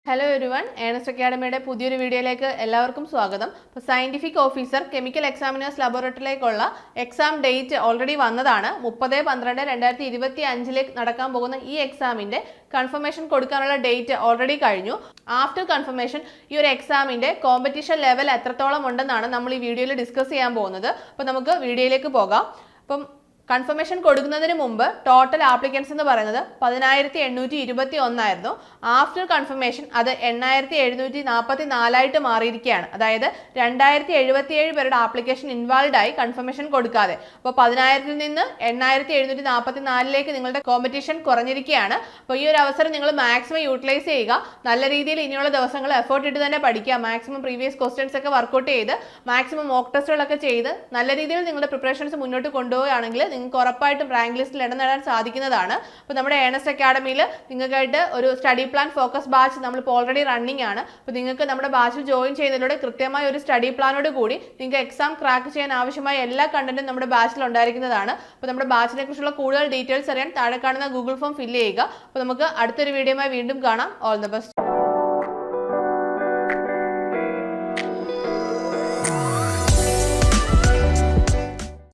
Hello everyone, Ernest അക്കാഡമിയുടെ പുതിയൊരു വീഡിയോയിലേക്ക് എല്ലാവർക്കും സ്വാഗതം. അപ്പോൾ സയന്റിഫിക് ഓഫീസർ കെമിക്കൽ എക്സാമിനേഴ്സ് ലബോറട്ടറിയിലേക്കുള്ള എക്സാം ഡേറ്റ് ഓൾറെഡി വന്നതാണ്. 30/12/2025 നടക്കാൻ പോകുന്ന ഈ എക്സാമിന്റെ കൺഫർമേഷൻ കൊടുക്കാനുള്ള ഡേറ്റ് ഓൾറെഡി കഴിഞ്ഞു. ആഫ്റ്റർ കൺഫർമേഷൻ ഈ ഒരു എക്സാമിന്റെ കോമ്പറ്റീഷൻ ലെവൽ എത്രത്തോളം ഉണ്ടെന്നാണ് നമ്മൾ ഈ വീഡിയോയിൽ ഡിസ്കസ് ചെയ്യാൻ പോകുന്നത്. അപ്പോൾ നമുക്ക് വീഡിയോയിലേക്ക് പോകാം. അപ്പം കൺഫർമേഷൻ കൊടുക്കുന്നതിന് മുമ്പ് ടോട്ടൽ ആപ്ലിക്കൻസ് എന്ന് പറയുന്നത് 10,821 ആയിരുന്നു. ആഫ്റ്റർ കൺഫർമേഷൻ അത് 8,744 മാറിയിരിക്കുകയാണ്. അതായത് 2,077 പേരുടെ ആപ്ലിക്കേഷൻ ഇൻവാൾവ് ആയി കൺഫർമേഷൻ കൊടുക്കാതെ. അപ്പോൾ 10,000-ൽ നിന്ന് 8,744 നിങ്ങളുടെ കോമ്പറ്റീഷൻ കുറഞ്ഞിരിക്കുകയാണ്. അപ്പോൾ ഈ ഒരു അവസരം നിങ്ങൾ മാക്സിമം യൂട്ടിലൈസ് ചെയ്യുക. നല്ല രീതിയിൽ ഇനിയുള്ള ദിവസങ്ങൾ എഫേർട്ട് ഇട്ട് തന്നെ പഠിക്കുക. മാക്സിമം പ്രീവിയസ് ക്വസ്റ്റ്യൻസ് ഒക്കെ വർക്കൗട്ട് ചെയ്ത് മാക്സിമം മോക്ക് ടെസ്റ്റുകളൊക്കെ ചെയ്ത് നല്ല രീതിയിൽ നിങ്ങളുടെ പ്രിപ്പറേഷൻസ് മുന്നോട്ട് കൊണ്ടുപോവുകയാണെങ്കിൽ നിങ്ങൾക്ക് ഉറപ്പായിട്ടും റാങ്ക് ലിസ്റ്റിൽ ഇടം നേടാൻ സാധിക്കുന്നതാണ്. അപ്പോൾ നമ്മുടെ ഏണസ്റ്റ് അക്കാഡമിയിൽ നിങ്ങൾക്കായിട്ട് ഒരു സ്റ്റഡി പ്ലാൻ ഫോക്കസ് ബാച്ച് നമ്മളിപ്പോൾ ഓൾറെഡി റണ്ണിങ് ആണ്. അപ്പോൾ നിങ്ങൾക്ക് നമ്മുടെ ബാച്ചിൽ ജോയിൻ ചെയ്യുന്നതിലൂടെ കൃത്യമായ ഒരു സ്റ്റഡി പ്ലാനോട് കൂടി നിങ്ങൾക്ക് എക്സാം ക്രാക്ക് ചെയ്യാൻ ആവശ്യമായ എല്ലാ കണ്ടന്റും നമ്മുടെ ബാച്ചിൽ ഉണ്ടായിരിക്കുന്നതാണ്. അപ്പോൾ നമ്മുടെ ബാച്ചിനെ കുറിച്ചുള്ള കൂടുതൽ ഡീറ്റെയിൽസ് അറിയാൻ താഴെ കാണുന്ന ഗൂഗിൾ ഫോം ഫില്ല് ചെയ്യുക. അപ്പോൾ നമുക്ക് അടുത്തൊരു വീഡിയോയുമായി വീണ്ടും കാണാം. All the best.